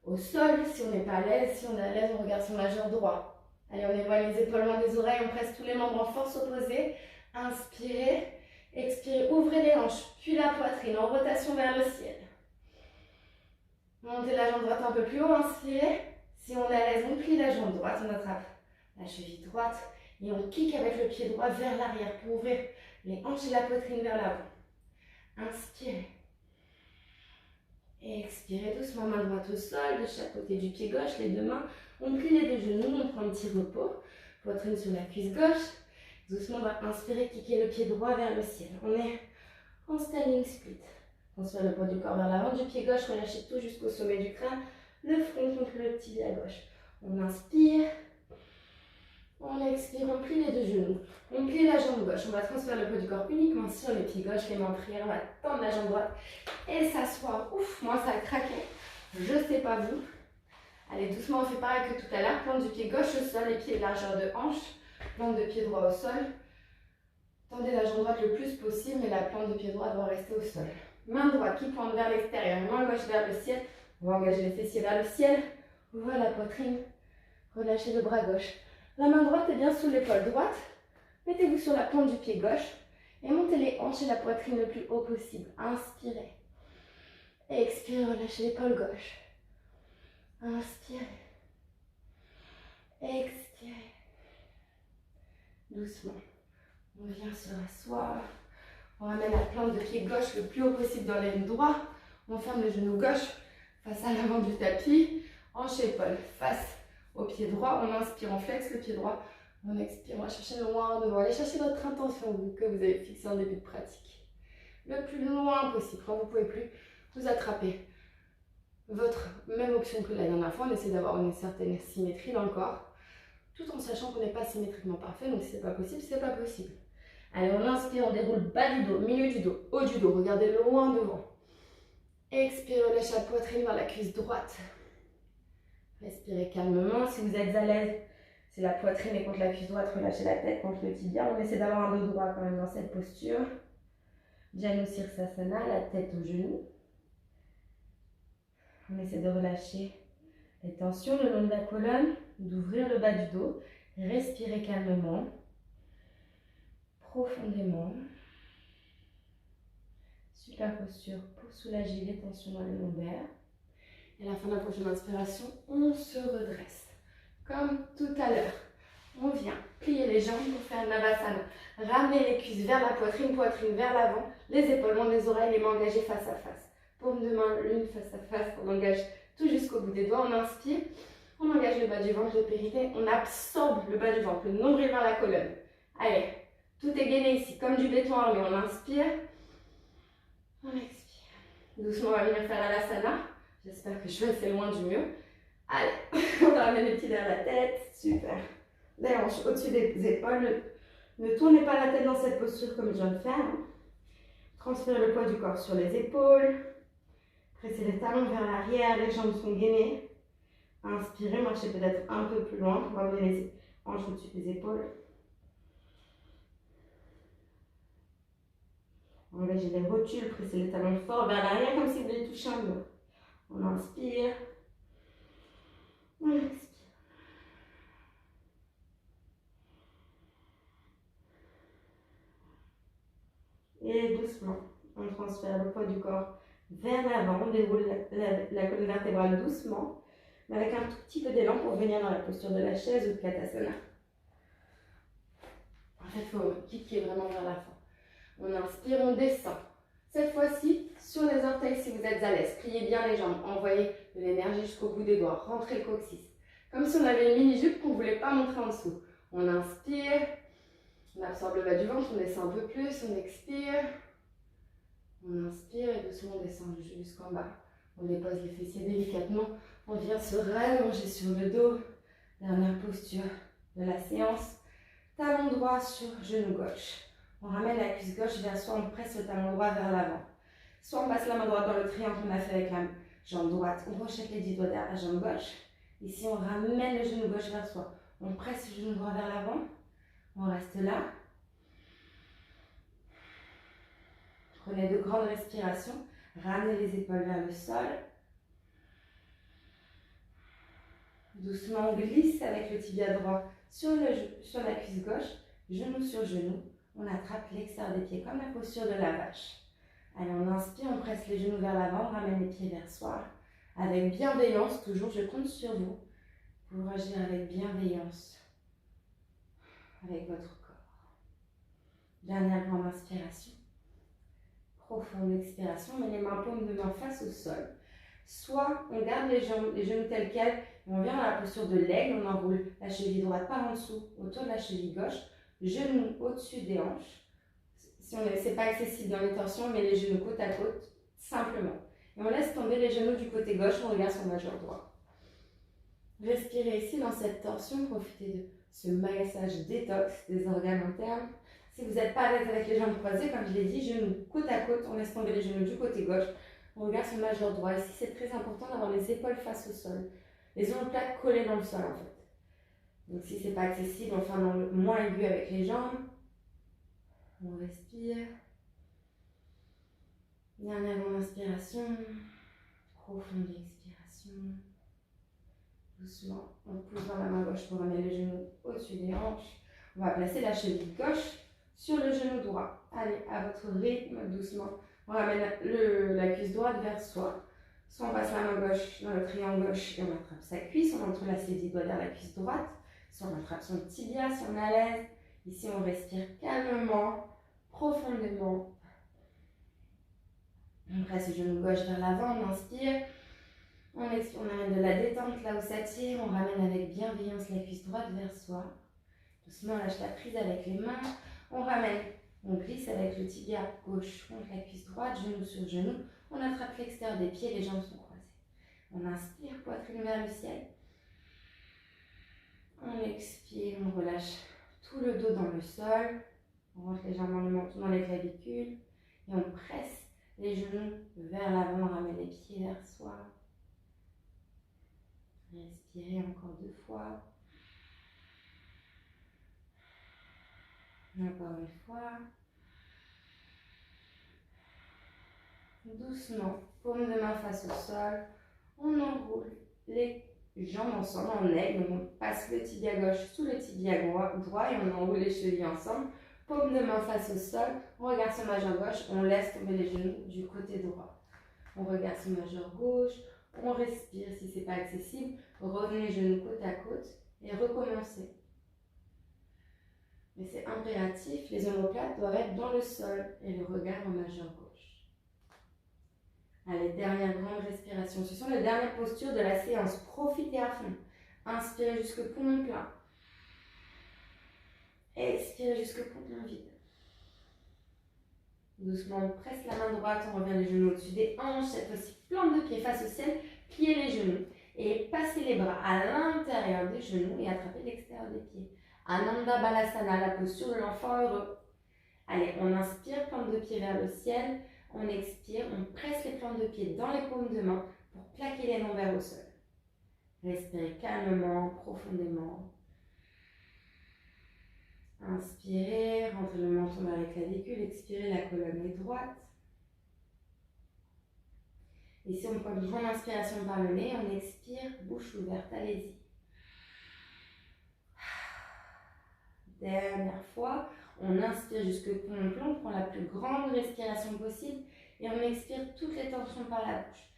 Au sol, si on n'est pas à l'aise, si on est à l'aise, on regarde son majeur droit. Allez, on éloigne les épaules loin des oreilles, on presse tous les membres en force opposée. Inspirez, expirez, ouvrez les hanches, puis la poitrine en rotation vers le ciel. Montez la jambe droite un peu plus haut, inspirez. Si on est à l'aise, on plie la jambe droite, on attrape la cheville droite et on kick avec le pied droit vers l'arrière pour ouvrir les hanches et la poitrine vers l'avant. Inspirez. Et expirez doucement, main droite au sol, de chaque côté du pied gauche, les deux mains. On plie les deux genoux, on prend un petit repos. Poitrine sur la cuisse gauche. Doucement, on va inspirer, kicker le pied droit vers le ciel. On est en standing split. Transfère le poids du corps vers l'avant du pied gauche, relâchez tout jusqu'au sommet du crâne. Le front contre le tibia gauche. On inspire. On expire, on plie les deux genoux. On plie la jambe gauche. On va transférer le poids du corps uniquement sur les pieds gauche. Les mains en prière. On va tendre la jambe droite et s'asseoir. Ouf, moi ça a craqué. Je ne sais pas vous. Allez, doucement, on fait pareil que tout à l'heure. Plante du pied gauche au sol, les pieds de largeur de hanche. Plante de pied droit au sol. Tendez la jambe droite le plus possible, mais la plante de pied droit doit rester au sol. Main droite qui pointe vers l'extérieur. Main gauche vers le ciel. On va engager les fessiers vers le ciel. Ouvre la poitrine. Relâchez le bras gauche. La main droite est bien sous l'épaule droite. Mettez-vous sur la plante du pied gauche et montez les hanches et la poitrine le plus haut possible. Inspirez. Expirez, relâchez l'épaule gauche. Inspirez. Expirez. Doucement. On vient se rasseoir. On ramène la plante de pied gauche le plus haut possible dans l'aile droite. On ferme le genou gauche face à l'avant du tapis. hanche épaule, face au pied droit. On inspire, on flexe le pied droit. On expire, on va chercher loin devant. Allez chercher votre intention que vous avez fixée en début de pratique. Le plus loin possible. Quand vous ne pouvez plus, vous attrapez votre même option que la dernière fois. On essaie d'avoir une certaine symétrie dans le corps, tout en sachant qu'on n'est pas symétriquement parfait. Donc si ce n'est pas possible, c'est pas possible. Allez, on inspire, on déroule bas du dos, milieu du dos, haut du dos. Regardez loin devant. Expire, relâchez la poitrine vers la cuisse droite. Respirez calmement. Si vous êtes à l'aise, si la poitrine est contre la cuisse droite, relâchez la tête contre le tibia. On essaie d'avoir un dos droit quand même dans cette posture. Janu Sirsasana, la tête aux genoux. On essaie de relâcher les tensions le long de la colonne, d'ouvrir le bas du dos. Respirez calmement, profondément. Super posture pour soulager les tensions dans le lombaire. Et à la fin de la prochaine inspiration, on se redresse. Comme tout à l'heure, on vient plier les jambes pour faire Navasana. Ramener les cuisses vers la poitrine, poitrine vers l'avant, les épaules loin des oreilles, les mains engagées face à face. Paume de main l'une face à face, on engage tout jusqu'au bout des doigts, on inspire, on engage le bas du ventre, le périnée, on absorbe le bas du ventre, le nombril vers la colonne. Allez, tout est gainé ici, comme du béton armé, on inspire, on expire. Doucement, on va venir faire Alasana. J'espère que je suis assez loin du mur. Allez, on ramène les pieds derrière la tête, super. Les hanches au-dessus des épaules. Ne tournez pas la tête dans cette posture comme je viens de faire. Transférez le poids du corps sur les épaules. Pressez les talons vers l'arrière, les jambes sont gainées. Inspirez, marchez peut-être un peu plus loin. Ramenez les hanches au-dessus des épaules. Engagez les rotules, pressez les talons fort vers l'arrière comme si vous vouliez toucher un mur. On inspire. On expire. Et doucement, on transfère le poids du corps vers l'avant. On déroule la colonne vertébrale doucement, mais avec un tout petit peu d'élan pour venir dans la posture de la chaise ou de Katasana. En fait, il faut cliquer vraiment vers la fin. On inspire, on descend. Cette fois-ci, sur les orteils si vous êtes à l'aise. Pliez bien les jambes, envoyez de l'énergie jusqu'au bout des doigts. Rentrez le coccyx. Comme si on avait une mini-jupe qu'on ne voulait pas montrer en dessous. On inspire, on absorbe le bas du ventre, on descend un peu plus, on expire. On inspire et doucement on descend jusqu'en bas. On dépose les fessiers délicatement. On vient se rallonger sur le dos. Dernière posture de la séance. Talon droit sur genou gauche. On ramène la cuisse gauche vers soi, on presse le talon droit vers l'avant. Soit on passe la main droite dans le triangle qu'on a fait avec la jambe droite. On rejette les 10 doigts derrière la jambe gauche. Ici, on ramène le genou gauche vers soi. On presse le genou droit vers l'avant. On reste là. Prenez de grandes respirations. Ramenez les épaules vers le sol. Doucement, on glisse avec le tibia droit sur la cuisse gauche, genou sur genou. On attrape l'extérieur des pieds comme la posture de la vache. Allez, on inspire, on presse les genoux vers l'avant, on ramène les pieds vers soi. Avec bienveillance, toujours, je compte sur vous pour agir avec bienveillance avec votre corps. Dernière grande inspiration. Profonde expiration, met les mains paumes de main face au sol. Soit on garde les genoux tels quels, et on vient dans la posture de l'aigle, on enroule la cheville droite par en dessous, autour de la cheville gauche, genoux au-dessus des hanches. Si ce n'est pas accessible dans les torsions, on met les genoux côte à côte, simplement. Et on laisse tomber les genoux du côté gauche, on regarde son majeur droit. Respirez ici dans cette torsion, profitez de ce massage détox des organes internes. Si vous n'êtes pas à l'aise avec les jambes croisées, comme je l'ai dit, genoux côte à côte, on laisse tomber les genoux du côté gauche, on regarde son majeur droit. Ici, c'est très important d'avoir les épaules face au sol, les omoplates collées dans le sol en fait. Donc si ce n'est pas accessible, on fait dans le moins aigu avec les jambes. On respire. Dernière grande inspiration. Profonde expiration. Doucement, on pousse dans la main gauche pour ramener les genoux au-dessus des hanches. On va placer la cheville gauche sur le genou droit. Allez, à votre rythme, doucement. On ramène la cuisse droite vers soi. Soit on passe la main gauche dans le triangle gauche et on attrape sa cuisse. On entrelace les 10 doigts derrière la cuisse droite. Si on attrape son tibia, si on est à l'aise. Ici, on respire calmement, profondément. On presse le genou gauche vers l'avant, on inspire. On expire, on amène de la détente là où ça tire. On ramène avec bienveillance la cuisse droite vers soi. Doucement, on lâche la prise avec les mains. On ramène, on glisse avec le tibia gauche contre la cuisse droite, genou sur genou. On attrape l'extérieur des pieds, les jambes sont croisées. On inspire, poitrine vers le ciel. On expire, on relâche tout le dos dans le sol. On rentre légèrement le menton dans les clavicules. Et on presse les genoux vers l'avant, on ramène les pieds vers soi. Respirez encore 2 fois. Encore une fois. Doucement, paume de main face au sol. On enroule les jambes ensemble en aigle. On passe le tibia gauche sous le tibia droit et on enroule les chevilles ensemble. Paume de main face au sol. On regarde son majeur gauche. On laisse tomber les genoux du côté droit. On regarde son majeur gauche. On respire si ce n'est pas accessible. Revenez les genoux côte à côte et recommencez. Mais c'est impératif, les omoplates doivent être dans le sol et le regard en majeur gauche. Allez, dernière grande respiration. Ce sont les dernières postures de la séance. Profitez à fond. Inspirez jusque poumon plein. Expirez jusque poumon vide. Doucement, on presse la main droite, on revient les genoux au-dessus des hanches. Cette fois-ci, plante de pied face au ciel. Pliez les genoux et passez les bras à l'intérieur des genoux et attrapez l'extérieur des pieds. Ananda Balasana, la posture de l'enfant heureux. Allez, on inspire, plante de pied vers le ciel. On expire, on presse les plantes de pied dans les paumes de main pour plaquer les lombaires au sol. Respirez calmement, profondément. Inspirez, rentrez le menton vers les clavicules. Expirez, la colonne est droite. Et si on prend une grande inspiration par le nez, on expire, bouche ouverte, allez-y. Dernière fois, on inspire jusque poumon plein, on prend la plus grande respiration possible et on expire toutes les tensions par la bouche.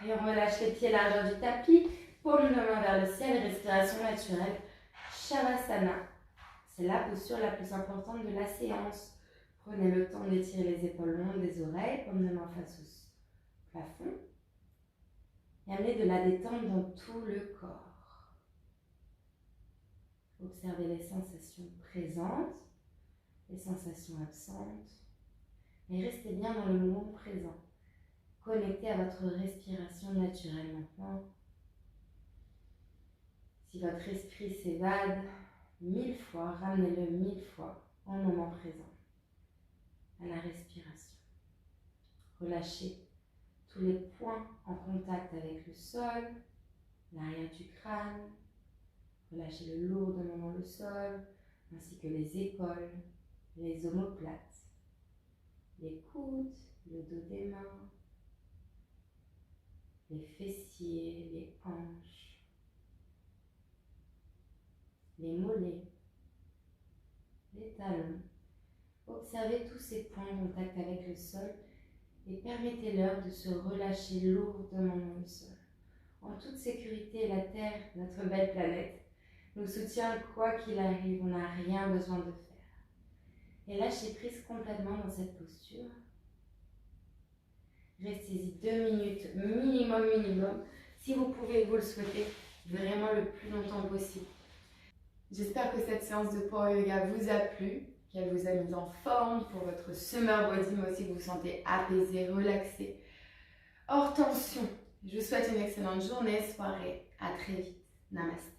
Et on relâche les pieds largeur du tapis, paume de main vers le ciel, respiration naturelle. Shavasana, c'est la posture la plus importante de la séance. Prenez le temps d'étirer les épaules longues des oreilles, paume de main face au plafond. Et amenez de la détente dans tout le corps. Observez les sensations présentes, les sensations absentes, et restez bien dans le moment présent. Connectez à votre respiration naturelle maintenant. Si votre esprit s'évade 1000 fois, ramenez-le 1000 fois en moment présent, à la respiration. Relâchez tous les points en contact avec le sol, l'arrière du crâne. Relâchez-le lourdement dans le sol, ainsi que les épaules, les omoplates, les coudes, le dos des mains, les fessiers, les hanches, les mollets, les talons. Observez tous ces points en contact avec le sol et permettez-leur de se relâcher lourdement dans le sol. En toute sécurité, la Terre, notre belle planète, nous soutient quoi qu'il arrive, on n'a rien besoin de faire. Et lâchez prise complètement dans cette posture. Restez-y 2 minutes minimum. Si vous pouvez, vous le souhaitez, vraiment le plus longtemps possible. J'espère que cette séance de Power Yoga vous a plu, qu'elle vous a mis en forme pour votre summer body, mais aussi que vous vous sentez apaisé, relaxé, hors tension. Je vous souhaite une excellente journée, soirée. À très vite. Namaste.